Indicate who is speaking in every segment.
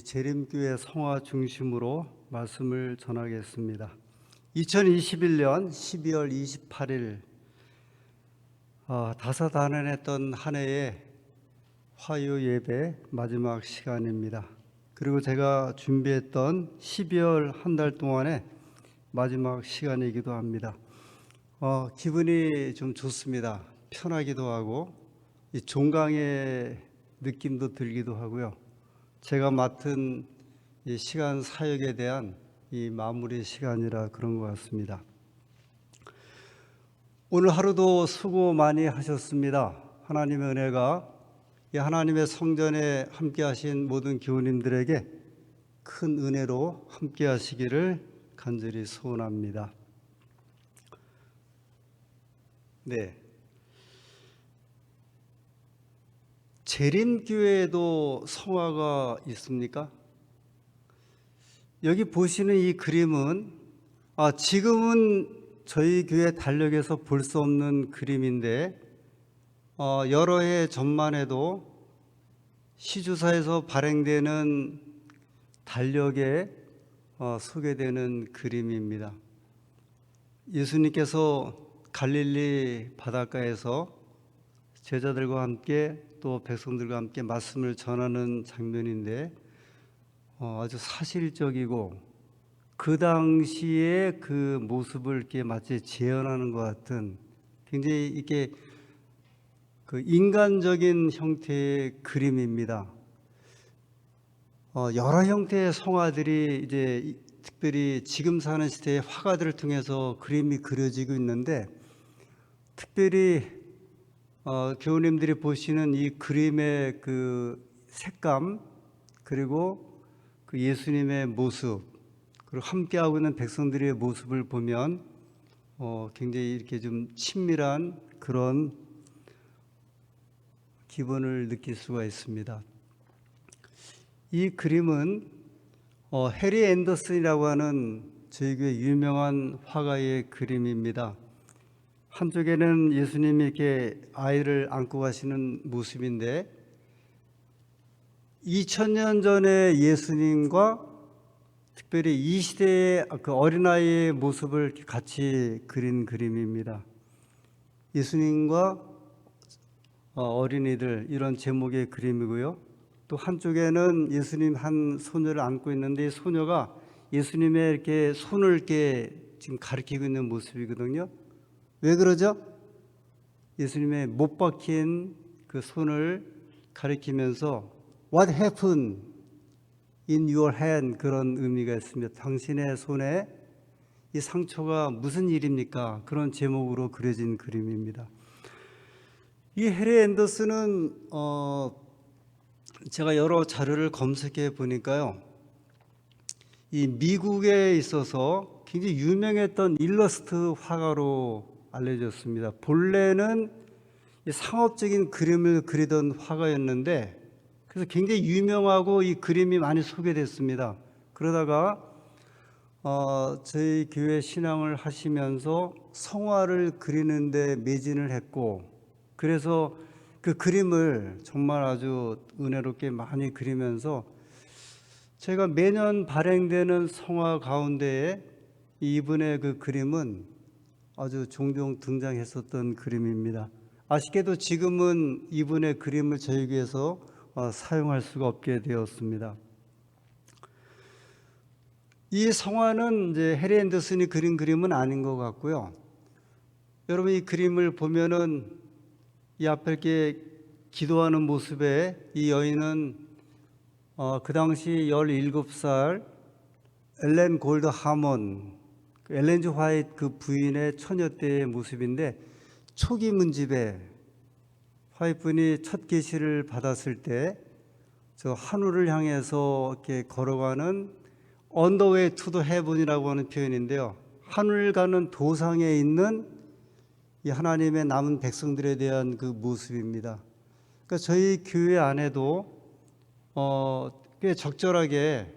Speaker 1: 재림교회 성화 중심으로 말씀을 전하겠습니다. 2021년 12월 28일 다사다난했던 한 해의 화요 예배 마지막 시간입니다. 그리고 제가 준비했던 12월 한 달 동안의 마지막 시간이기도 합니다. 기분이 좀 좋습니다. 편하기도 하고 이 종강의 느낌도 들기도 하고요. 제가 맡은 이 시간 사역에 대한 이 마무리 시간이라 그런 것 같습니다. 오늘 하루도 수고 많이 하셨습니다. 하나님의 은혜가 이 하나님의 성전에 함께 하신 모든 교우님들에게 큰 은혜로 함께 하시기를 간절히 소원합니다. 네. 재림교회에도 성화가 있습니까? 여기 보시는 이 그림은 지금은 저희 교회 달력에서 볼 수 없는 그림인데 여러 해 전만 해도 시주사에서 발행되는 달력에 소개되는 그림입니다. 예수님께서 갈릴리 바닷가에서 제자들과 함께 또 백성들과 함께 말씀을 전하는 장면인데 아주 사실적이고 그 당시에 그 모습을 이렇게 마치 재현하는 것 같은 굉장히 이렇게 그 인간적인 형태의 그림입니다. 여러 형태의 성화들이 이제 특별히 지금 사는 시대의 화가들을 통해서 그림이 그려지고 있는데 특별히 교우님들이 보시는 이 그림의 그 색감 그리고 그 예수님의 모습 그리고 함께하고 있는 백성들의 모습을 보면 굉장히 이렇게 좀 친밀한 그런 기분을 느낄 수가 있습니다. 이 그림은 해리 앤더슨이라고 하는 저희 교회 유명한 화가의 그림입니다. 한쪽에는 예수님이 이렇게 아이를 안고 가시는 모습인데 2000년 전의 예수님과 특별히 이 시대의 그 어린아이의 모습을 같이 그린 그림입니다. 예수님과 어린이들 이런 제목의 그림이고요. 또 한쪽에는 예수님 한 소녀를 안고 있는데 이 소녀가 예수님의 이렇게 손을 이렇게 지금 가리키고 있는 모습이거든요. 왜 그러죠? 예수님의 못 박힌 그 손을 가리키면서 What happened in your hand? 그런 의미가 있습니다. 당신의 손에 이 상처가 무슨 일입니까? 그런 제목으로 그려진 그림입니다. 이 해리 앤더슨은 제가 여러 자료를 검색해 보니까요, 이 미국에 있어서 굉장히 유명했던 일러스트 화가로 알려졌습니다. 본래는 상업적인 그림을 그리던 화가였는데 그래서 굉장히 유명하고 이 그림이 많이 소개됐습니다. 그러다가 저희 교회 신앙을 하시면서 성화를 그리는데 매진을 했고 그래서 그 그림을 정말 아주 은혜롭게 많이 그리면서 제가 매년 발행되는 성화 가운데에 이분의 그 그림은 아주 종종 등장했었던 그림입니다. 아쉽게도 지금은 이분의 그림을 저희 교회에서 사용할 수가 없게 되었습니다. 이 성화는 이제 해리 앤더슨이 그린 그림은 아닌 것 같고요. 여러분 이 그림을 보면은 이 앞에 이렇게 기도하는 모습에 이 여인은 그 당시 17살 엘렌 골드 하몬 엘렌 지 화이트 그 부인의 처녀 때의 모습인데 초기 문집에 화이트분이 첫 계시를 받았을 때 저 하늘을 향해서 이렇게 걸어가는 On the way to the heaven이라고 하는 표현인데요. 하늘 가는 도상에 있는 이 하나님의 남은 백성들에 대한 그 모습입니다. 그러니까 저희 교회 안에도 꽤 적절하게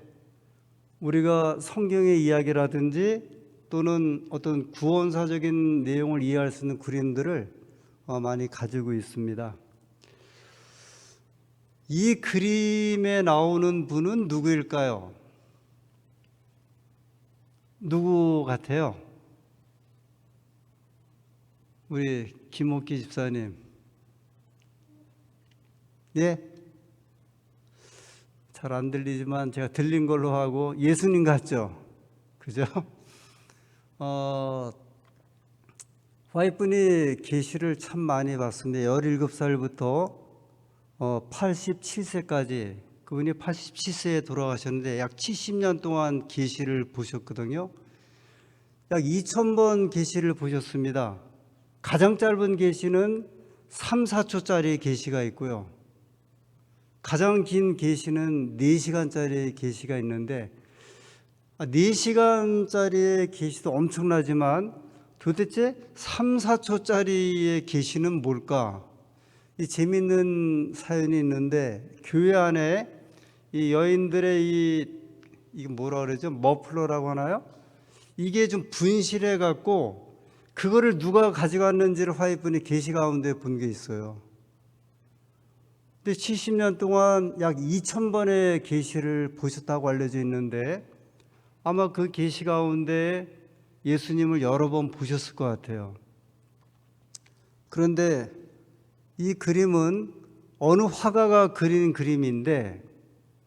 Speaker 1: 우리가 성경의 이야기라든지 또는 어떤 구원사적인 내용을 이해할 수 있는 그림들을 많이 가지고 있습니다. 이 그림에 나오는 분은 누구일까요? 누구 같아요? 우리 김옥기 집사님. 예? 잘 안 들리지만 제가 들린 걸로 하고 예수님 같죠? 그죠? 와이프니 계시를 참 많이 봤습니다. 17살부터 87세까지, 그분이 87세에 돌아가셨는데 약 70년 동안 계시를 보셨거든요. 약 2000번 계시를 보셨습니다. 가장 짧은 계시는 3, 4초짜리 계시가 있고요. 가장 긴 계시는 4시간짜리 계시가 있는데 4시간짜리의 계시도 엄청나지만 도대체 3, 4초짜리의 계시는 뭘까? 이 재미있는 사연이 있는데 교회 안에 이 여인들의 이게 뭐라 그러죠? 머플러라고 하나요? 이게 좀 분실해 갖고 그거를 누가 가져갔는지를 화이트분이 계시 가운데 본 게 있어요. 근데 70년 동안 약 2000번의 계시를 보셨다고 알려져 있는데 아마 그 계시 가운데 예수님을 여러 번 보셨을 것 같아요. 그런데 이 그림은 어느 화가가 그린 그림인데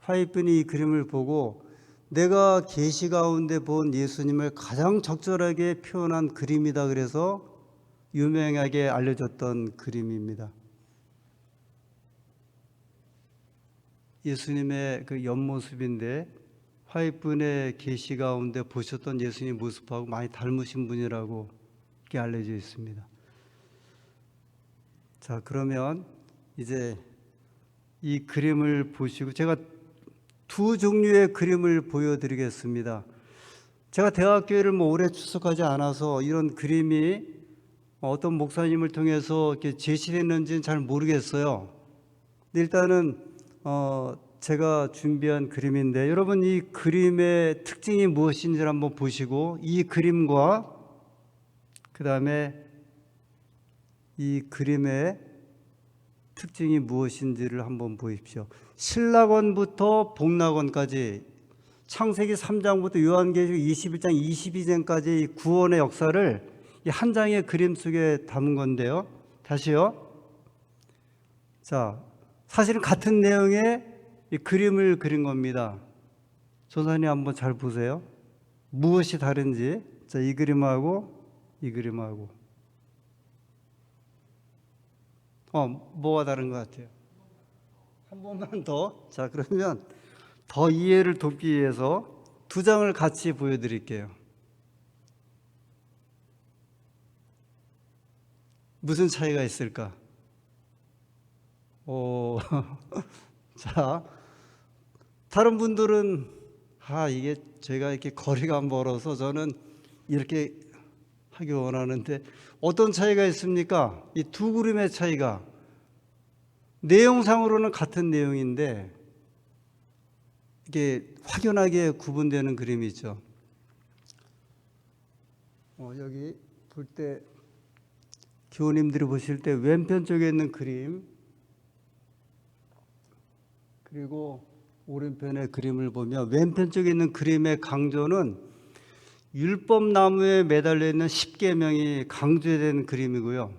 Speaker 1: 화이트분이 이 그림을 보고 내가 계시 가운데 본 예수님을 가장 적절하게 표현한 그림이다 그래서 유명하게 알려졌던 그림입니다. 예수님의 그 옆모습인데 화이트분의 계시 가운데 보셨던 예수님 모습하고 많이 닮으신 분이라고 이렇게 알려져 있습니다. 자, 그러면 이제 이 그림을 보시고 제가 두 종류의 그림을 보여드리겠습니다. 제가 대학교를 오래 출석하지 않아서 이런 그림이 어떤 목사님을 통해서 이렇게 제시됐는지는 잘 모르겠어요. 일단은 제가 준비한 그림인데 여러분 이 그림의 특징이 무엇인지를 한번 보시고 이 그림과 그 다음에 이 그림의 특징이 무엇인지를 한번 보십시오. 신라권부터 복락원까지 창세기 3장부터 요한계시록 21장 22장까지 이 구원의 역사를 이 한 장의 그림 속에 담은 건데요. 다시요. 자, 사실은 같은 내용의 이 그림을 그린 겁니다. 조사님 한번 잘 보세요. 무엇이 다른지. 자, 이 그림하고 이 그림하고 뭐가 다른 것 같아요? 한 번만 더. 자, 그러면 더 이해를 돕기 위해서 두 장을 같이 보여드릴게요. 무슨 차이가 있을까? 자, 다른 분들은 이게 제가 이렇게 거리가 멀어서 저는 이렇게 하기 원하는데 어떤 차이가 있습니까? 이 두 그림의 차이가 내용상으로는 같은 내용인데 이게 확연하게 구분되는 그림이 있죠. 여기 볼 때 교우님들이 보실 때 왼편 쪽에 있는 그림 그리고 오른편의 그림을 보면 왼편 쪽에 있는 그림의 강조는 율법나무에 매달려 있는 십계명이 강조된 그림이고요.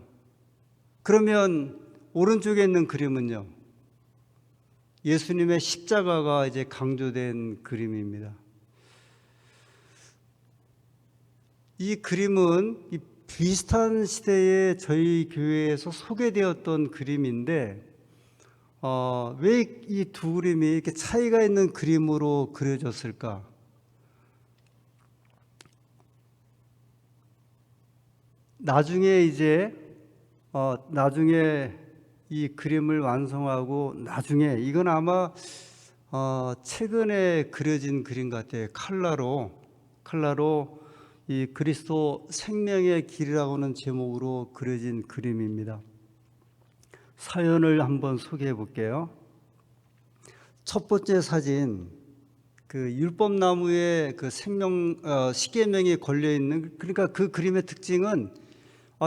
Speaker 1: 그러면 오른쪽에 있는 그림은요, 예수님의 십자가가 이제 강조된 그림입니다. 이 그림은 이 비슷한 시대에 저희 교회에서 소개되었던 그림인데 왜 이 두 그림이 이렇게 차이가 있는 그림으로 그려졌을까? 나중에 이 그림을 완성하고 나중에 이건 아마 최근에 그려진 그림 같아요. 칼라로 이 그리스도 생명의 길이라고는 제목으로 그려진 그림입니다. 사연을 한번 소개해 볼게요. 첫 번째 사진, 그 율법나무에 그 십계명이 걸려 있는, 그러니까 그 그림의 특징은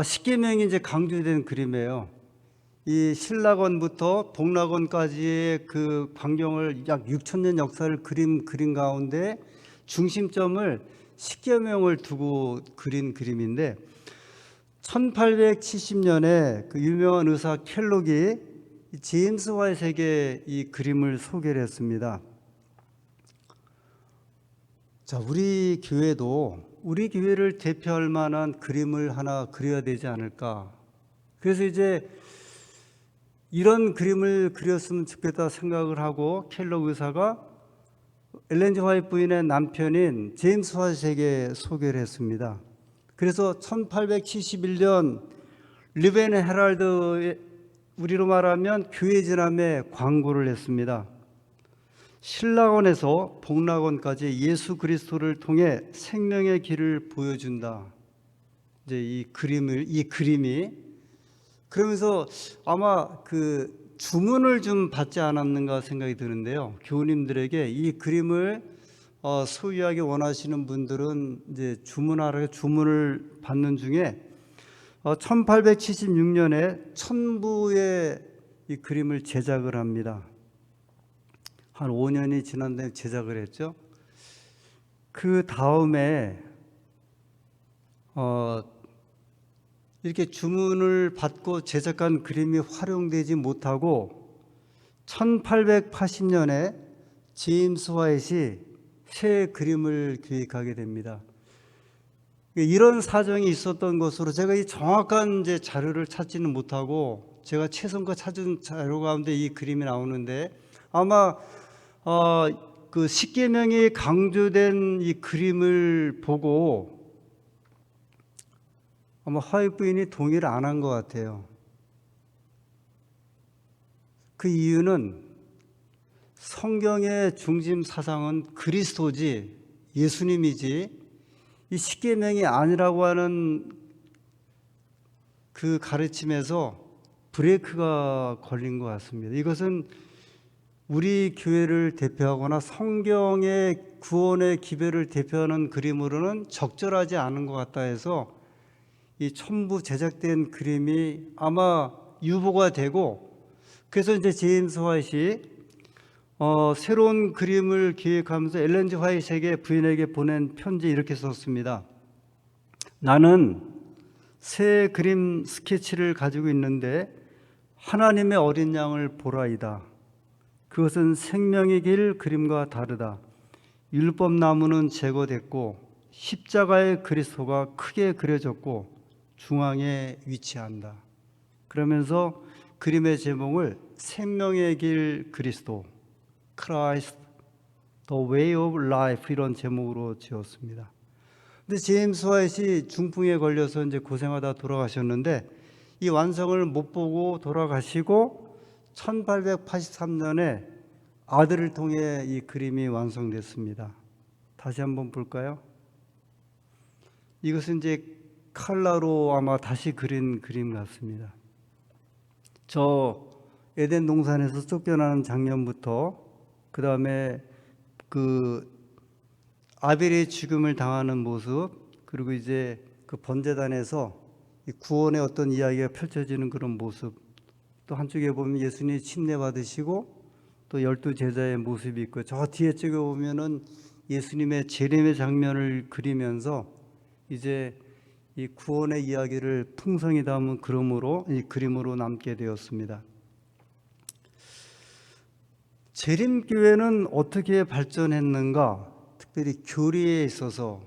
Speaker 1: 십계명이 이제 강조된 그림이에요. 이 신라건부터 복락원까지의 그 광경을 약 6,000년 역사를 그린 가운데 중심점을 십계명을 두고 그린 그림인데 1870년에 그 유명한 의사 켈록이 제임스 화이트에게 이 그림을 소개를 했습니다. 자, 우리 교회를 대표할 만한 그림을 하나 그려야 되지 않을까. 그래서 이제 이런 그림을 그렸으면 좋겠다 생각을 하고 켈록 의사가 엘렌 G 화이트 부인의 남편인 제임스 화이트에게 소개를 했습니다. 그래서 1871년 리벤 헤럴드에 우리로 말하면 교회 지남에 광고를 했습니다. 신라원에서 복락원까지 예수 그리스도를 통해 생명의 길을 보여준다. 이제 이 그림이 그러면서 아마 그 주문을 좀 받지 않았는가 생각이 드는데요. 교우님들에게 이 그림을 소유하기 원하시는 분들은 이제 주문을 받는 중에 1876년에 천부의 이 그림을 제작을 합니다. 한 5년이 지난 다음에 제작을 했죠. 그 다음에 이렇게 주문을 받고 제작한 그림이 활용되지 못하고 1880년에 제임스 화이트이 새 그림을 기획하게 됩니다. 이런 사정이 있었던 것으로 제가 이 정확한 이제 자료를 찾지는 못하고 제가 최선과 찾은 자료 가운데 이 그림이 나오는데 아마 그 십계명이 강조된 이 그림을 보고 아마 화이트 부인이 동의를 안 한 것 같아요. 그 이유는 성경의 중심 사상은 그리스도지 예수님이지 이 십계명이 아니라고 하는 그 가르침에서 브레이크가 걸린 것 같습니다. 이것은 우리 교회를 대표하거나 성경의 구원의 기별을 대표하는 그림으로는 적절하지 않은 것 같다 해서 이 천부 제작된 그림이 아마 유보가 되고 그래서 이제 제임스 화이트이 새로운 그림을 기획하면서 엘렌 G 화이트에게 부인에게 보낸 편지 이렇게 썼습니다. 나는 새 그림 스케치를 가지고 있는데 하나님의 어린 양을 보라이다. 그것은 생명의 길 그림과 다르다. 율법나무는 제거됐고 십자가의 그리스도가 크게 그려졌고 중앙에 위치한다. 그러면서 그림의 제목을 생명의 길 그리스도 Christ, The Way of Life 이런 제목으로 지었습니다. 근데 제임스 화이트이 중풍에 걸려서 이제 고생하다 돌아가셨는데 이 완성을 못 보고 돌아가시고 1883년에 아들을 통해 이 그림이 완성됐습니다. 다시 한번 볼까요? 이것은 이제 칼라로 아마 다시 그린 그림 같습니다. 저 에덴 동산에서 쫓겨나는 장면부터 그 다음에 그 아벨의 죽음을 당하는 모습 그리고 이제 그 번제단에서 구원의 어떤 이야기가 펼쳐지는 그런 모습 또 한쪽에 보면 예수님이 침례 받으시고 또 12 제자의 모습이 있고 저 뒤에 쪽에 보면은 예수님의 재림의 장면을 그리면서 이제 이 구원의 이야기를 풍성히 담은 그림으로 남게 되었습니다. 재림교회는 어떻게 발전했는가? 특별히 교리에 있어서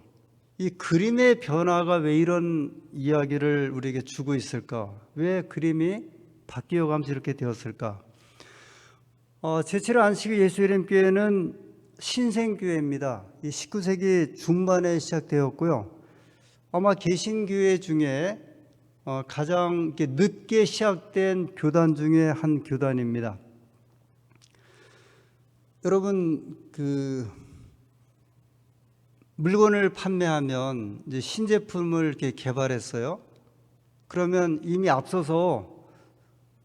Speaker 1: 이 그림의 변화가 왜 이런 이야기를 우리에게 주고 있을까? 왜 그림이 바뀌어가면서 이렇게 되었을까? 제7회 안식일 예수이름교회는 신생교회입니다. 이 19세기 중반에 시작되었고요. 아마 개신교회 중에 가장 늦게 시작된 교단 중에 한 교단입니다. 여러분 그 물건을 판매하면 이제 신제품을 이렇게 개발했어요. 그러면 이미 앞서서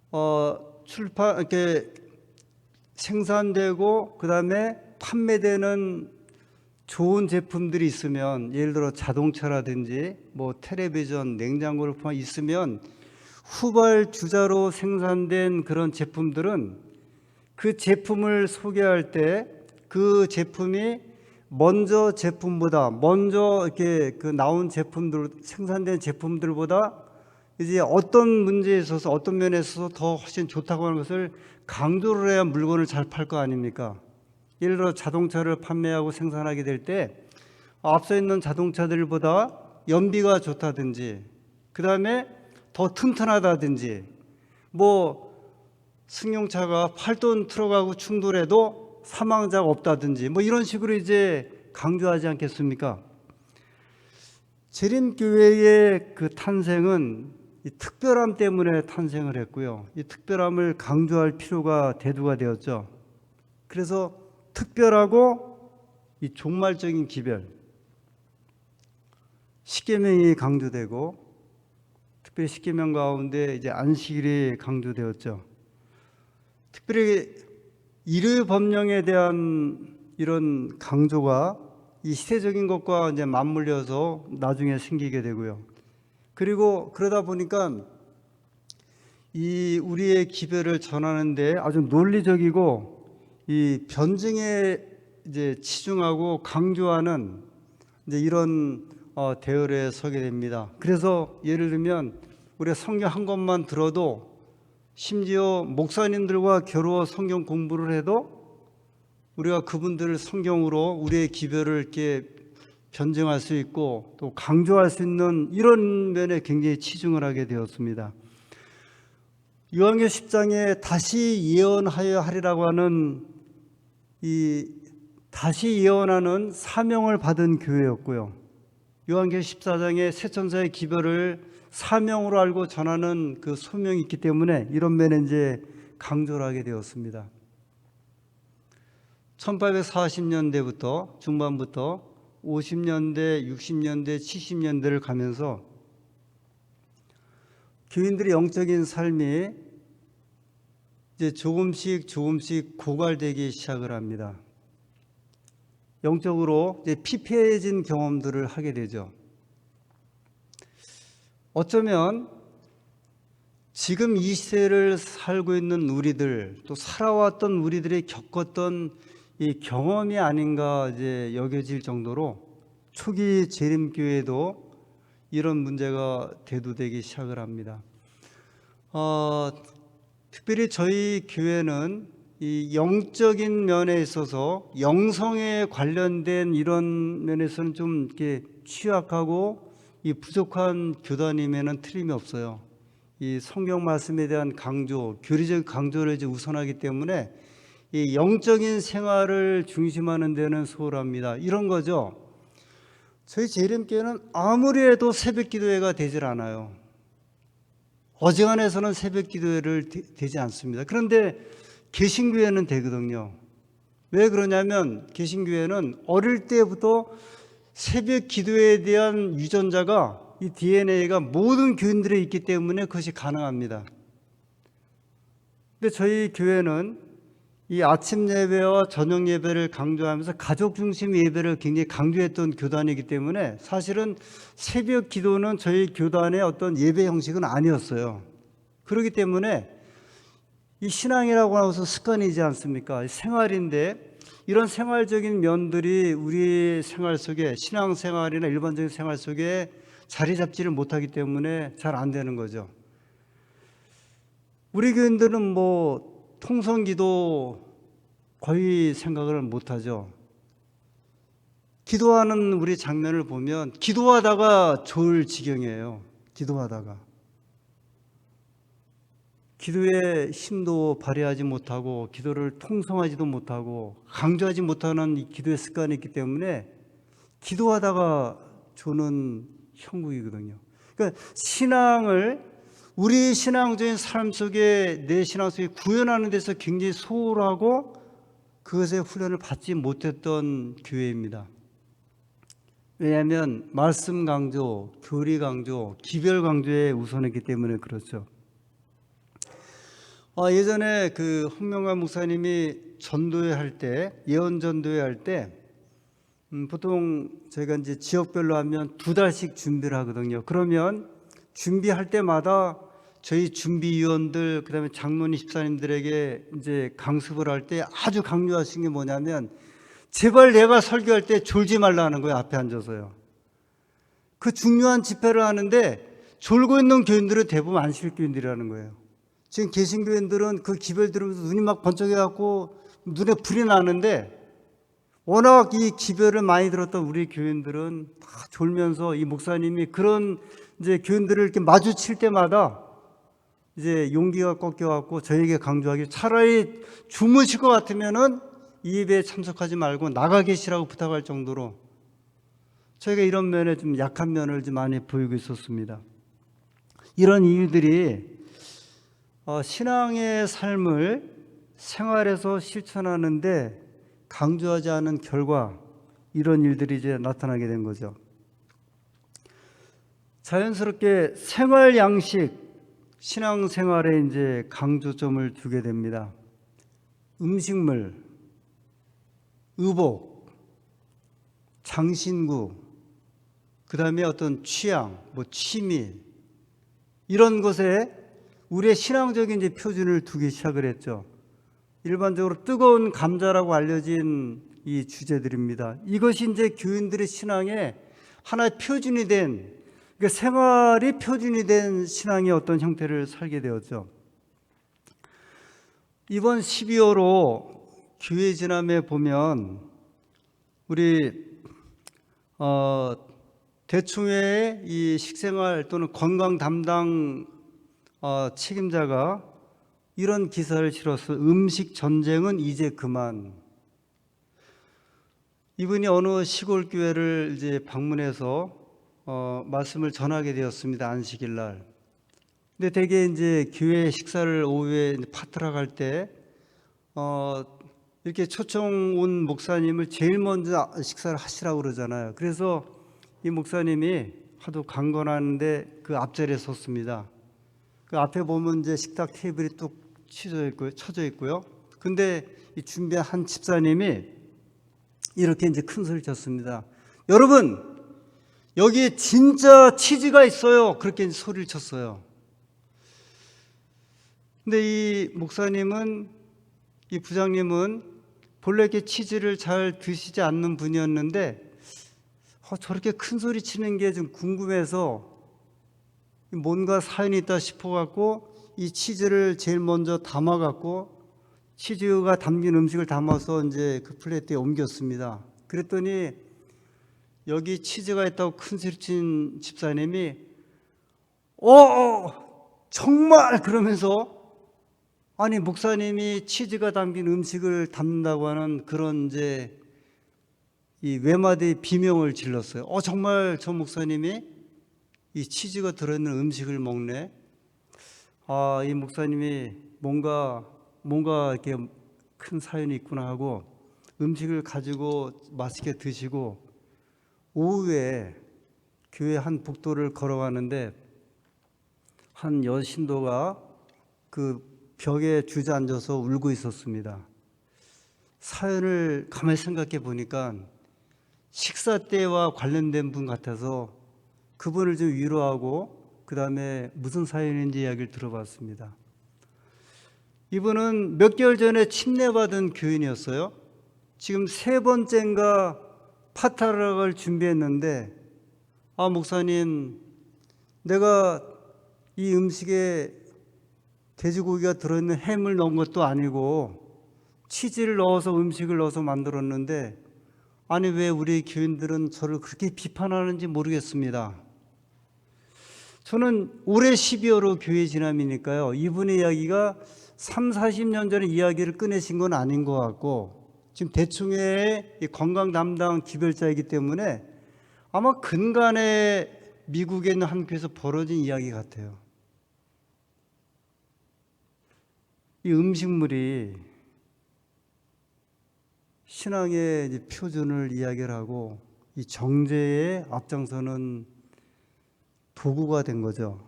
Speaker 1: 이렇게 생산되고 그 다음에 판매되는 좋은 제품들이 있으면 예를 들어 자동차라든지 뭐 텔레비전, 냉장고를 포함 있으면 후발주자로 생산된 그런 제품들은 그 제품을 소개할 때 그 제품이 먼저 이렇게 그 나온 제품들, 생산된 제품들보다 이제 어떤 문제에 있어서 어떤 면에 있어서 더 훨씬 좋다고 하는 것을 강조를 해야 물건을 잘 팔 거 아닙니까? 예를 들어 자동차를 판매하고 생산하게 될 때 앞서 있는 자동차들보다 연비가 좋다든지, 그 다음에 더 튼튼하다든지, 뭐 승용차가 8톤 트럭하고 충돌해도 사망자가 없다든지, 뭐 이런 식으로 이제 강조하지 않겠습니까? 재림교회의 그 탄생은 이 특별함 때문에 탄생을 했고요. 이 특별함을 강조할 필요가 대두가 되었죠. 그래서 특별하고 이 종말적인 기별, 십계명이 강조되고, 특별히 십계명 가운데 이제 안식일이 강조되었죠. 특별히 일요 법령에 대한 이런 강조가 이 시대적인 것과 이제 맞물려서 나중에 생기게 되고요. 그리고 그러다 보니까 이 우리의 기별을 전하는데 아주 논리적이고 이 변증에 이제 치중하고 강조하는 이제 이런 대열에 서게 됩니다. 그래서 예를 들면 우리가 성경 한 권만 들어도, 심지어 목사님들과 겨루어 성경 공부를 해도 우리가 그분들을 성경으로 우리의 기별을 이렇게 변증할 수 있고 또 강조할 수 있는 이런 면에 굉장히 치중을 하게 되었습니다. 요한계시록 10장에 다시 예언하여 하리라고 하는 이 다시 예언하는 사명을 받은 교회였고요. 요한계시록 14장에 새 천사의 기별을 사명으로 알고 전하는 그 소명이 있기 때문에 이런 면에 이제 강조를 하게 되었습니다. 1840년대부터 중반부터 50년대, 60년대, 70년대를 가면서 교인들의 영적인 삶이 이제 조금씩 고갈되기 시작을 합니다. 영적으로 이제 피폐해진 경험들을 하게 되죠. 어쩌면 지금 이 시대를 살고 있는 우리들, 또 살아왔던 우리들이 겪었던 이 경험이 아닌가 이제 여겨질 정도로 초기 재림교회도 이런 문제가 대두되기 시작을 합니다. 특별히 저희 교회는 이 영적인 면에 있어서 영성에 관련된 이런 면에서는 좀 이렇게 취약하고 이 부족한 교단임에는 틀림이 없어요. 이 성경 말씀에 대한 강조, 교리적 강조를 이제 우선하기 때문에 이 영적인 생활을 중심하는 데는 소홀합니다. 이런 거죠. 저희 재림교회는 아무리 해도 새벽 기도회가 되질 않아요. 어지간해서는 새벽 기도회를 되지 않습니다. 그런데 개신교회는 되거든요. 왜 그러냐면 개신교회는 어릴 때부터 새벽 기도에 대한 유전자가, 이 DNA가 모든 교인들에 있기 때문에 그것이 가능합니다. 근데 저희 교회는 이 아침 예배와 저녁 예배를 강조하면서 가족 중심 예배를 굉장히 강조했던 교단이기 때문에 사실은 새벽 기도는 저희 교단의 어떤 예배 형식은 아니었어요. 그렇기 때문에 이 신앙이라고 하면서 습관이지 않습니까? 생활인데 이런 생활적인 면들이 우리 생활 속에, 신앙생활이나 일반적인 생활 속에 자리 잡지를 못하기 때문에 잘 안 되는 거죠. 우리 교인들은 뭐 통성기도 거의 생각을 못하죠. 기도하는 우리 장면을 보면 기도하다가 졸 지경이에요. 기도의 힘도 발휘하지 못하고 기도를 통성하지도 못하고 강조하지 못하는 이 기도의 습관이 있기 때문에 기도하다가 조는 형국이거든요. 그러니까 신앙을, 우리 신앙적인 삶 속에, 내 신앙 속에 구현하는 데서 굉장히 소홀하고 그것의 훈련을 받지 못했던 교회입니다. 왜냐하면 말씀 강조, 교리 강조, 기별 강조에 우선했기 때문에 그렇죠. 예전에 그 홍명관 목사님이 전도회 할 때, 예언 전도회 할 때, 보통 저희가 이제 지역별로 하면 2달씩 준비를 하거든요. 그러면 준비할 때마다 저희 준비위원들 그다음에 장로님 집사님들에게 이제 강습을 할 때 아주 강조하신 게 뭐냐면 제발 내가 설교할 때 졸지 말라는 거예요. 앞에 앉아서요. 그 중요한 집회를 하는데 졸고 있는 교인들은 대부분 안식 교인들이라는 거예요. 지금 계신 교인들은 그 기별 들으면서 눈이 막 번쩍해갖고 눈에 불이 나는데 워낙 이 기별을 많이 들었던 우리 교인들은 다 졸면서 이 목사님이 그런 이제 교인들을 이렇게 마주칠 때마다 이제 용기가 꺾여갖고 저에게 강조하기 차라리 주무실 것 같으면은 이 예배에 참석하지 말고 나가 계시라고 부탁할 정도로 저희가 이런 면에 좀 약한 면을 좀 많이 보이고 있었습니다. 이런 이유들이 신앙의 삶을 생활에서 실천하는데 강조하지 않은 결과 이런 일들이 이제 나타나게 된 거죠. 자연스럽게 생활 양식, 신앙생활에 이제 강조점을 두게 됩니다. 음식물, 의복, 장신구, 그 다음에 어떤 취향, 취미 이런 것에 우리의 신앙적인 이제 표준을 두기 시작을 했죠. 일반적으로 뜨거운 감자라고 알려진 이 주제들입니다. 이것이 이제 교인들의 신앙의 하나의 표준이 된, 그러니까 생활이 표준이 된 신앙의 어떤 형태를 살게 되었죠. 이번 12월호 교회 지남에 보면 우리 대충의 이 식생활 또는 건강 담당 책임자가 이런 기사를 실었어요. 음식 전쟁은 이제 그만. 이분이 어느 시골 교회를 이제 방문해서 말씀을 전하게 되었습니다. 안식일 날. 근데 대개 이제 교회 식사를 오후에 파트락 할 때 이렇게 초청 온 목사님을 제일 먼저 식사를 하시라고 그러잖아요. 그래서 이 목사님이 하도 강건하는데 그 앞자리에 섰습니다. 그 앞에 보면 이제 식탁 테이블이 뚝 쳐져 있고요. 근데 이 준비한 한 집사님이 이렇게 이제 큰 소리를 쳤습니다. 여러분, 여기에 진짜 치즈가 있어요. 그렇게 이제 소리를 쳤어요. 근데 이 목사님은, 이 부장님은 본래 이렇게 치즈를 잘 드시지 않는 분이었는데 저렇게 큰 소리 치는 게 좀 궁금해서 뭔가 사연이 있다 싶어갖고 이 치즈를 제일 먼저 담아갖고 치즈가 담긴 음식을 담아서 이제 그 플레이트에 옮겼습니다. 그랬더니 여기 치즈가 있다고 큰 소리 친 집사님이 정말 그러면서 아니 목사님이 치즈가 담긴 음식을 담는다고 하는 그런 이제 이 외마디 비명을 질렀어요. 정말 저 목사님이 이 치즈가 들어있는 음식을 먹네. 이 목사님이 뭔가 이렇게 큰 사연이 있구나 하고 음식을 가지고 맛있게 드시고 오후에 교회 한 복도를 걸어가는데 한 여신도가 그 벽에 주저앉아서 울고 있었습니다. 사연을 가만히 생각해 보니까 식사 때와 관련된 분 같아서 그분을 좀 위로하고 그 다음에 무슨 사연인지 이야기를 들어봤습니다. 이분은 몇 개월 전에 침례받은 교인이었어요. 지금 세 번째인가 파타락을 준비했는데 목사님, 내가 이 음식에 돼지고기가 들어있는 햄을 넣은 것도 아니고 치즈를 넣어서 음식을 넣어서 만들었는데 아니 왜 우리 교인들은 저를 그렇게 비판하는지 모르겠습니다. 저는 올해 12월호 교회 지남이니까요. 이분의 이야기가 3, 40년 전에 이야기를 꺼내신 건 아닌 것 같고 지금 대충의 건강 담당 기별자이기 때문에 아마 근간에 미국에 있는 한 교회에서 벌어진 이야기 같아요. 이 음식물이 신앙의 이제 표준을 이야기를 하고 이 정죄에 앞장서는 도구가 된 거죠.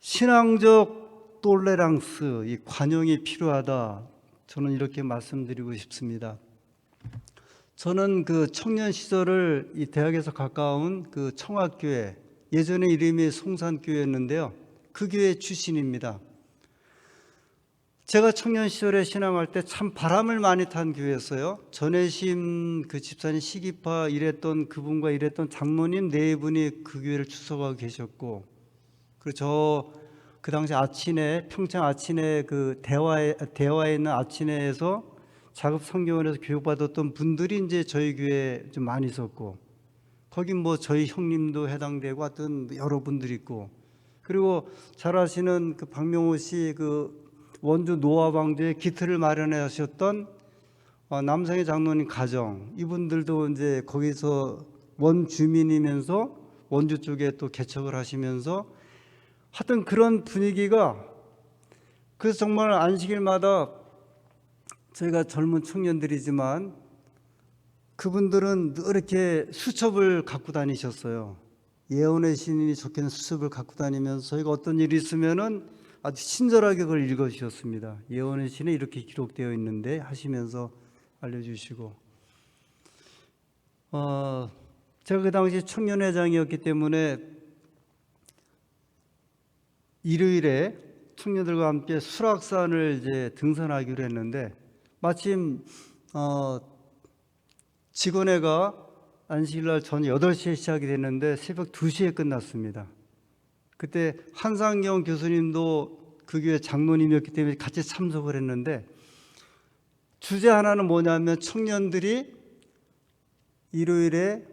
Speaker 1: 신앙적 톨레랑스, 이 관용이 필요하다. 저는 이렇게 말씀드리고 싶습니다. 저는 그 청년 시절을 이 대학에서 가까운 그 청학교회, 예전에 이름이 송산교회였는데요. 그 교회 출신입니다. 제가 청년 시절에 신앙할 때 참 바람을 많이 탄 교회였어요. 전혜심 그 집사님 시기파 일했던 그분과 일했던 장로님 네 분이 그 교회를 주석하고 계셨고, 그리고 저 그 당시 아치네, 평창 아치네 그 대화에 있는 아치네에서 작업 성경원에서 교육받았던 분들이 이제 저희 교회에 좀 많이 있었고, 거긴 뭐 저희 형님도 해당되고 하여튼 여러 분들이 있고, 그리고 잘 아시는 그 박명호 씨 그 원주 노화방주에 기틀을 마련해 하셨던 남성의 장로님 가정, 이분들도 이제 거기서 원주민이면서 원주 쪽에 또 개척을 하시면서 하여튼 그런 분위기가, 그래서 정말 안식일마다 저희가 젊은 청년들이지만 그분들은 늘 이렇게 수첩을 갖고 다니셨어요. 예언의 신인이 적혀있는 수첩을 갖고 다니면서 저희가 어떤 일이 있으면은 아주 친절하게 그걸 읽어주셨습니다. 예언의 신에 이렇게 기록되어 있는데 하시면서 알려주시고, 제가 그 당시 청년회장이었기 때문에 일요일에 청년들과 함께 수락산을 이제 등산하기로 했는데, 마침 직원회가 안식일날 저녁 8시에 시작이 됐는데 새벽 2시에 끝났습니다. 그때 한상경 교수님도 그 교회 장로님이었기 때문에 같이 참석을 했는데, 주제 하나는 뭐냐면 청년들이 일요일에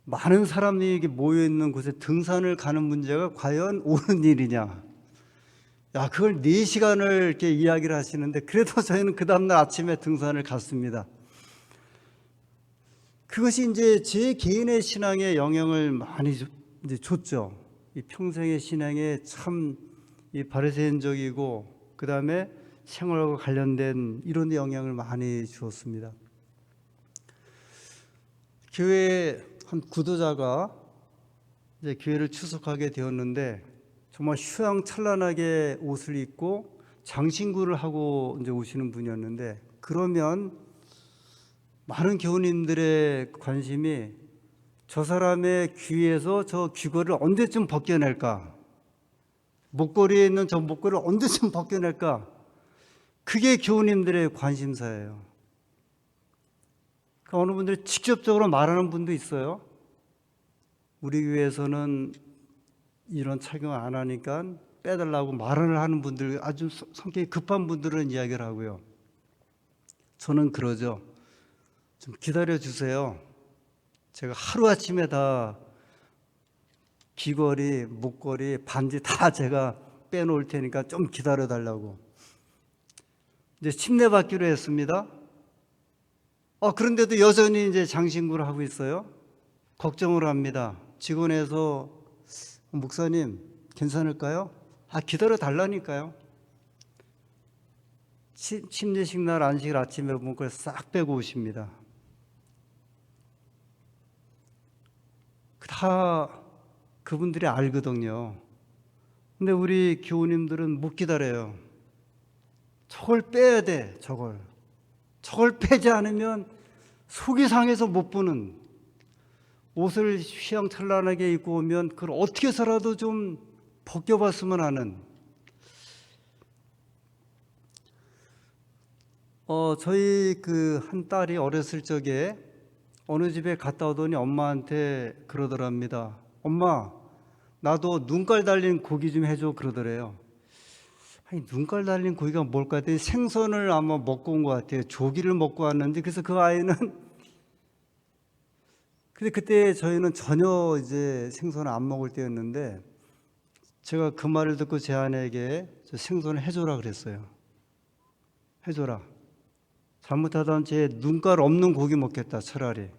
Speaker 1: 많은 사람들이 모여 있는 곳에 등산을 가는 문제가 과연 옳은 일이냐. 야, 그걸 4시간을 이렇게 이야기를 하시는데, 그래도 저희는 그 다음날 아침에 등산을 갔습니다. 그것이 이제 제 개인의 신앙에 영향을 많이 이제 줬죠. 이 평생의 신앙에 참 이 바리새인적이고 그 다음에 생활과 관련된 이런 영향을 많이 주었습니다. 교회에 한 구도자가 이제 교회를 추석하게 되었는데, 정말 휘황찬란하게 옷을 입고 장신구를 하고 이제 오시는 분이었는데, 그러면 많은 교우님들의 관심이 저 사람의 귀에서 저 귀걸이를 언제쯤 벗겨낼까, 목걸이에 있는 저 목걸이를 언제쯤 벗겨낼까, 그게 교우님들의 관심사예요. 그러니까 어느 분들이 직접적으로 말하는 분도 있어요. 우리 교회에서는 이런 착용을 안 하니까 빼달라고 말을 하는 분들, 아주 성격이 급한 분들은 이야기를 하고요. 저는 그러죠. 좀 기다려 주세요. 제가 하루아침에 다 귀걸이, 목걸이, 반지 다 제가 빼놓을 테니까 좀 기다려 달라고. 이제 침례받기로 했습니다. 그런데도 여전히 이제 장신구를 하고 있어요. 걱정을 합니다. 직원에서 목사님 괜찮을까요? 기다려 달라니까요. 침례식 날 안식일 아침에 보면 그걸 싹 빼고 오십니다. 다 그분들이 알거든요. 근데 우리 교우님들은 못 기다려요. 저걸 빼야 돼. 저걸 빼지 않으면 속이 상해서 못 보는, 옷을 휘황찬란하게 입고 오면 그걸 어떻게 해서라도 좀 벗겨봤으면 하는. 저희 그 한 딸이 어렸을 적에 어느 집에 갔다 오더니 엄마한테 그러더랍니다. 엄마, 나도 눈깔 달린 고기 좀 해줘 그러더래요. 아니, 눈깔 달린 고기가 뭘까 했더니 생선을 아마 먹고 온 것 같아요. 조기를 먹고 왔는데, 그래서 그 아이는 근데 그때 저희는 전혀 이제 생선을 안 먹을 때였는데, 제가 그 말을 듣고 제 아내에게 저 생선을 해줘라 그랬어요. 해줘라. 잘못하다 제 눈깔 없는 고기 먹겠다. 차라리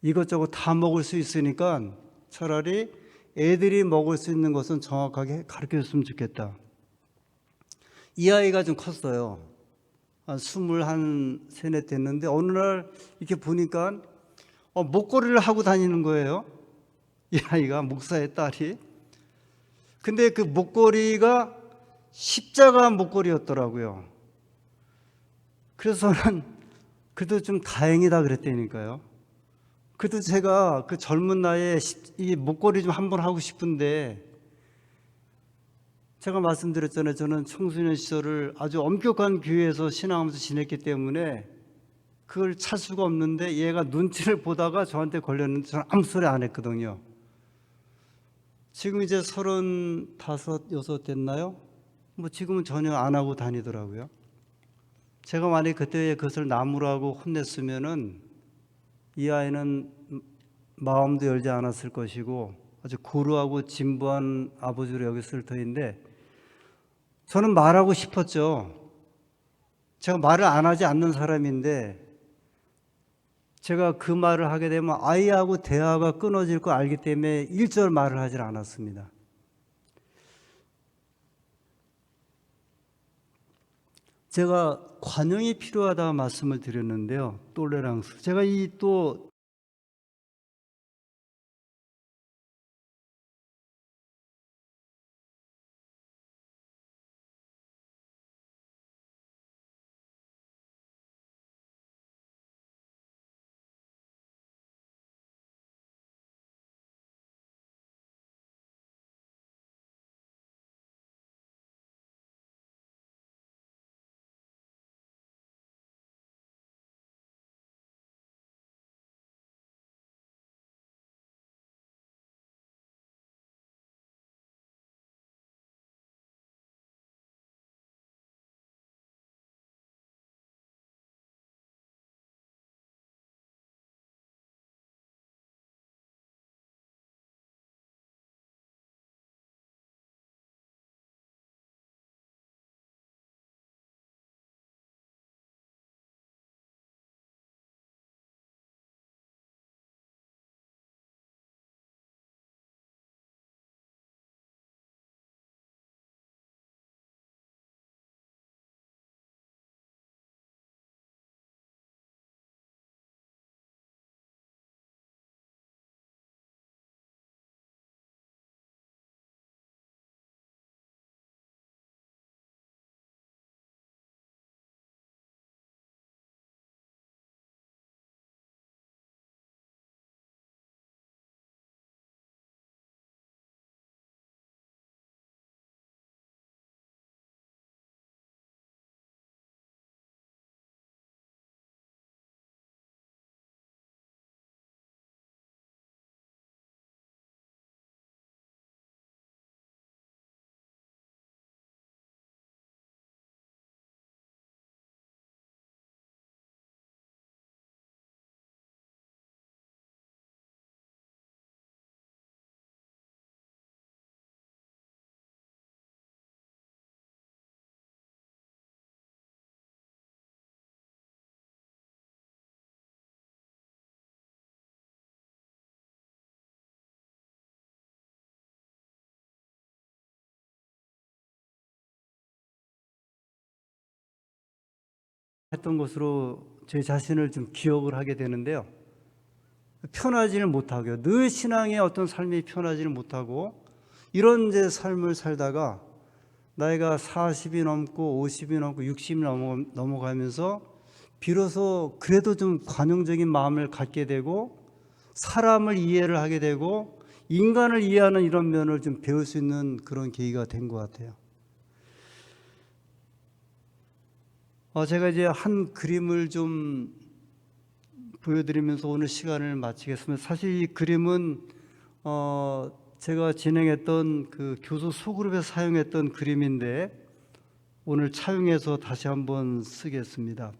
Speaker 1: 이것저것 다 먹을 수 있으니까 차라리 애들이 먹을 수 있는 것은 정확하게 가르쳐줬으면 좋겠다. 이 아이가 좀 컸어요. 한 21, 됐는데 어느 날 이렇게 보니까 목걸이를 하고 다니는 거예요. 이 아이가, 목사의 딸이. 근데 그 목걸이가 십자가 목걸이였더라고요. 그래서 저는 그래도 좀 다행이다 그랬다니까요. 그래도 제가 그 젊은 나이에 이 목걸이 좀 한번 하고 싶은데, 제가 말씀드렸잖아요. 저는 청소년 시절을 아주 엄격한 교회에서 신앙하면서 지냈기 때문에 그걸 찰 수가 없는데, 얘가 눈치를 보다가 저한테 걸렸는데 저는 아무 소리 안 했거든요. 지금 이제 35, 여섯 됐나요? 뭐 지금은 전혀 안 하고 다니더라고요. 제가 만약에 그때 그것을 나무라고 혼냈으면은 이 아이는 마음도 열지 않았을 것이고 아주 고루하고 진부한 아버지로 여겼을 터인데, 저는 말하고 싶었죠. 제가 말을 안 하지 않는 사람인데, 제가 그 말을 하게 되면 아이하고 대화가 끊어질 거 알기 때문에 일절 말을 하질 않았습니다. 제가 관용이 필요하다 말씀을 드렸는데요. 똘레랑스. 제가 이 또 했던 것으로 제 자신을 좀 기억을 하게 되는데요. 편하지는 못하고요. 늘 신앙의 어떤 삶이 편하지는 못하고 이런 이제 삶을 살다가 나이가 40이 넘고 50이 넘고 60이 넘어가면서 비로소 그래도 좀 관용적인 마음을 갖게 되고 사람을 이해를 하게 되고 인간을 이해하는 이런 면을 좀 배울 수 있는 그런 계기가 된 것 같아요. 제가 이제 한 그림을 좀 보여드리면서 오늘 시간을 마치겠습니다. 사실 이 그림은 제가 진행했던 그 교수 소그룹에서 사용했던 그림인데 오늘 차용해서 다시 한번 쓰겠습니다.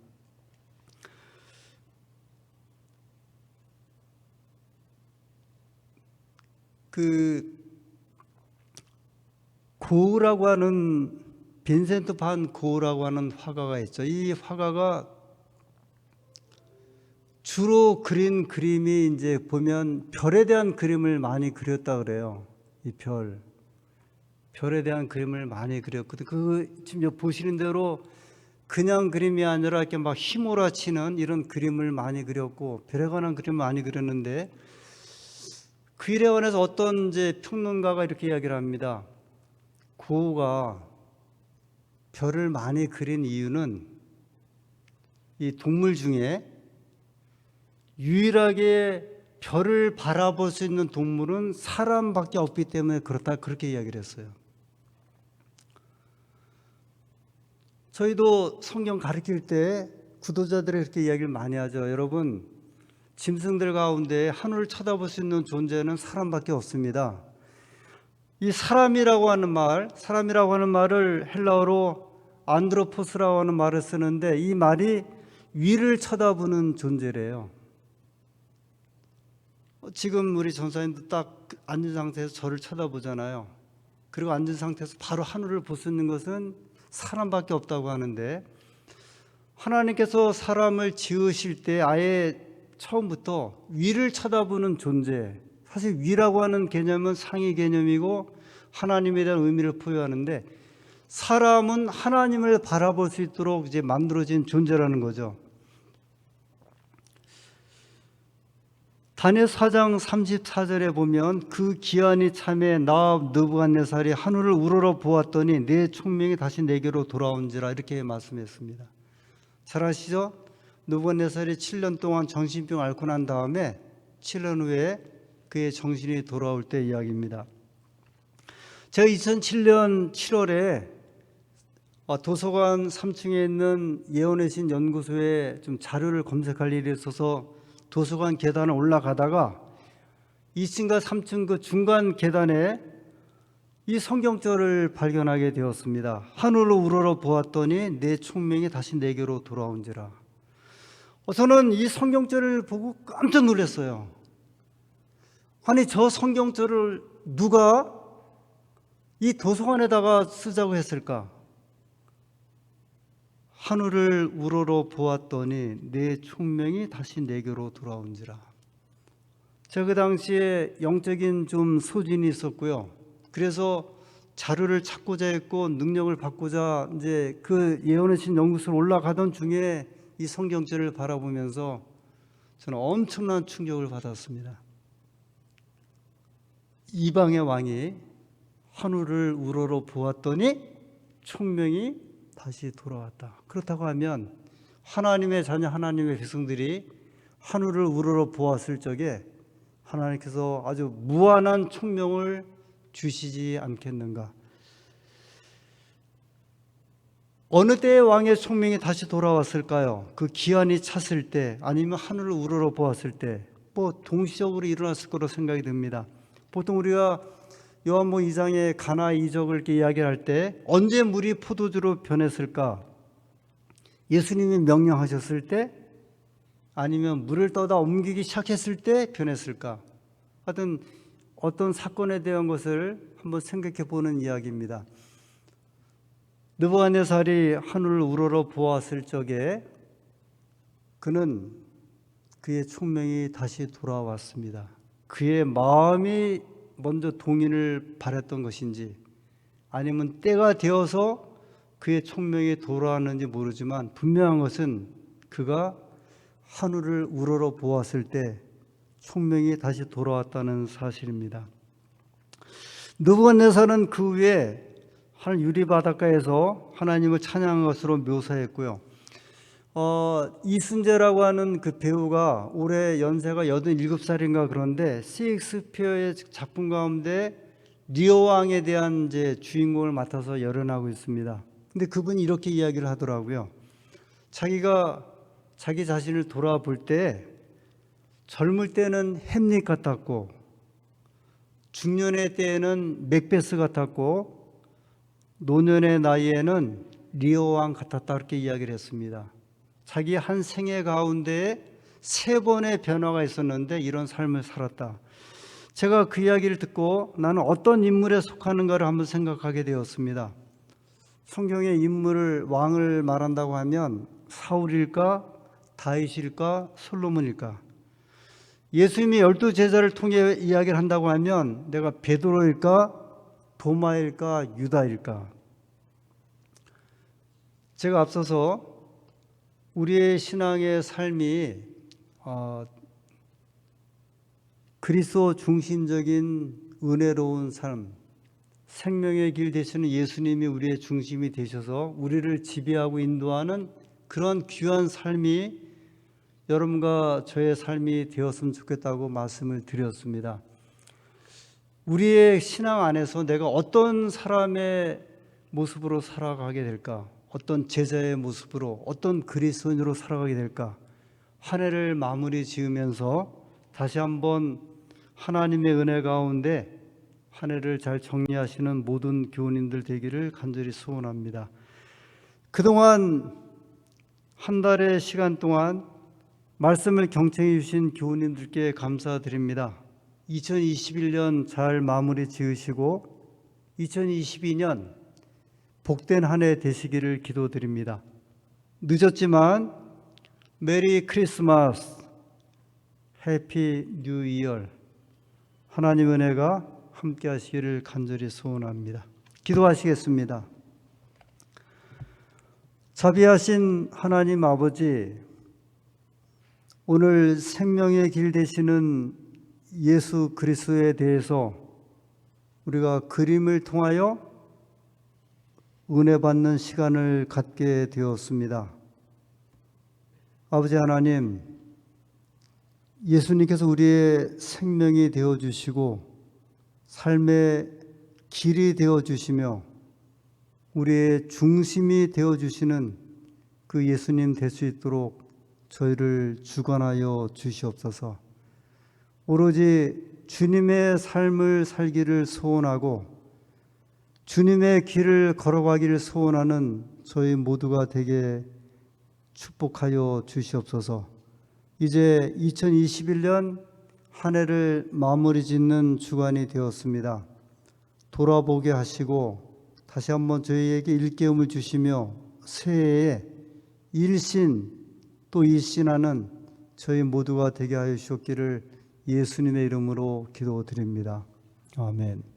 Speaker 1: 그 고흐라고 하는 빈센트 반 고흐라고 하는 화가가 있죠. 이 화가가 주로 그린 그림이 이제 보면 별에 대한 그림을 많이 그렸다 그래요. 이 별에 대한 그림을 많이 그렸거든요. 지금 보시는 대로 그냥 그림이 아니라 이렇게 막 휘몰아치는 이런 그림을 많이 그렸고 별에 관한 그림을 많이 그렸는데 그 일에 관해서 어떤 이제 평론가가 이렇게 이야기를 합니다. 고흐가 별을 많이 그린 이유는 이 동물 중에 유일하게 별을 바라볼 수 있는 동물은 사람밖에 없기 때문에 그렇다, 그렇게 이야기를 했어요. 저희도 성경 가르칠 때 구도자들이 그렇게 이야기를 많이 하죠. 여러분, 짐승들 가운데 하늘을 쳐다볼 수 있는 존재는 사람밖에 없습니다. 이 사람이라고 하는 말을 헬라어로 안드로포스라고 하는 말을 쓰는데, 이 말이 위를 쳐다보는 존재래요. 지금 우리 전사님도 딱 앉은 상태에서 저를 쳐다보잖아요. 그리고 앉은 상태에서 바로 하늘을 볼 수 있는 것은 사람밖에 없다고 하는데, 하나님께서 사람을 지으실 때 아예 처음부터 위를 쳐다보는 존재, 사실 위라고 하는 개념은 상위 개념이고 하나님에 대한 의미를 포유하는데, 사람은 하나님을 바라볼 수 있도록 이제 만들어진 존재라는 거죠. 다니엘 4장 34절에 보면 그 기한이 참에 나 느부갓네살이 하늘을 우러러 보았더니 내 총명이 다시 내게로 돌아온지라, 이렇게 말씀했습니다. 잘 아시죠? 느부갓네살이 7년 동안 정신병 앓고 난 다음에 7년 후에 그의 정신이 돌아올 때 이야기입니다. 제가 2007년 7월에 도서관 3층에 있는 예언의 신 연구소에 좀 자료를 검색할 일이 있어서 도서관 계단을 올라가다가 2층과 3층 그 중간 계단에 이 성경절을 발견하게 되었습니다. 하늘로 우러러 보았더니 내 총명이 다시 내게로 돌아온지라. 저는 이 성경절을 보고 깜짝 놀랐어요. 아니, 저 성경절을 누가 이 도서관에다가 쓰자고 했을까? 하늘을 우러러 보았더니 내 총명이 다시 내게로 돌아온지라. 제가 그 당시에 영적인 좀 소진이 있었고요. 그래서 자료를 찾고자 했고 능력을 받고자 이제 그 예언의 신 연구소로 올라가던 중에 이 성경절을 바라보면서 저는 엄청난 충격을 받았습니다. 이방의 왕이 하늘을 우러러 보았더니 총명이 다시 돌아왔다. 그렇다고 하면 하나님의 자녀, 하나님의 백성들이 하늘을 우러러 보았을 적에 하나님께서 아주 무한한 총명을 주시지 않겠는가? 어느 때의 왕의 총명이 다시 돌아왔을까요? 그 기한이 찼을 때, 아니면 하늘을 우러러 보았을 때, 동시적으로 일어났을 거로 생각이 듭니다. 보통 우리가 요한복음 2장의 가나 이적을 이렇게 이야기할 때 언제 물이 포도주로 변했을까? 예수님이 명령하셨을 때, 아니면 물을 떠다 옮기기 시작했을 때 변했을까? 하여튼 어떤 사건에 대한 것을 한번 생각해 보는 이야기입니다. 느부갓네살이 하늘을 우러러 보았을 적에 그는 그의 총명이 다시 돌아왔습니다. 그의 마음이 먼저 동의를 바랬던 것인지, 아니면 때가 되어서 그의 총명이 돌아왔는지 모르지만 분명한 것은 그가 하늘을 우러러 보았을 때 총명이 다시 돌아왔다는 사실입니다. 느부갓네살은 그 후에 하늘 유리바닷가에서 하나님을 찬양한 것으로 묘사했고요. 이순재라고 하는 그 배우가 올해 연세가 87살인가 그런데 셰익스피어의 작품 가운데 리오 왕에 대한 이제 주인공을 맡아서 열연하고 있습니다. 근데 그분이 이렇게 이야기를 하더라고요. 자기가 자기 자신을 돌아볼 때 젊을 때는 햄릿 같았고, 중년의 때에는 맥베스 같았고, 노년의 나이에는 리오 왕 같았다, 그렇게 이야기를 했습니다. 자기 한 생애 가운데 3번의 변화가 있었는데 이런 삶을 살았다. 제가 그 이야기를 듣고 나는 어떤 인물에 속하는가를 한번 생각하게 되었습니다. 성경의 인물을, 왕을 말한다고 하면 사울일까, 다윗일까, 솔로몬일까? 예수님이 12제자를 통해 이야기를 한다고 하면 내가 베드로일까, 도마일까, 유다일까? 제가 앞서서 우리의 신앙의 삶이 그리스도 중심적인 은혜로운 삶, 생명의 길 되시는 예수님이 우리의 중심이 되셔서 우리를 지배하고 인도하는 그런 귀한 삶이 여러분과 저의 삶이 되었으면 좋겠다고 말씀을 드렸습니다. 우리의 신앙 안에서 내가 어떤 사람의 모습으로 살아가게 될까? 어떤 제자의 모습으로, 어떤 그리스도인으로 살아가게 될까? 한 해를 마무리 지으면서 다시 한번 하나님의 은혜 가운데 한 해를 잘 정리하시는 모든 교우님들 되기를 간절히 소원합니다. 그동안 한 달의 시간 동안 말씀을 경청해 주신 교우님들께 감사드립니다. 2021년 잘 마무리 지으시고 2022년 복된 한 해 되시기를 기도드립니다. 늦었지만 메리 크리스마스, 해피 뉴 이어, 하나님 은혜가 함께 하시기를 간절히 소원합니다. 기도하시겠습니다. 자비하신 하나님 아버지, 오늘 생명의 길 되시는 예수 그리스도에 대해서 우리가 그림을 통하여 은혜 받는 시간을 갖게 되었습니다. 아버지 하나님, 예수님께서 우리의 생명이 되어주시고 삶의 길이 되어주시며 우리의 중심이 되어주시는 그 예수님 될 수 있도록 저희를 주관하여 주시옵소서. 오로지 주님의 삶을 살기를 소원하고 주님의 길을 걸어가기를 소원하는 저희 모두가 되게 축복하여 주시옵소서. 이제 2021년 한 해를 마무리 짓는 주간이 되었습니다. 돌아보게 하시고 다시 한번 저희에게 일깨움을 주시며 새해에 일신 또 일신하는 저희 모두가 되게 하여 주셨기를 예수님의 이름으로 기도드립니다. 아멘.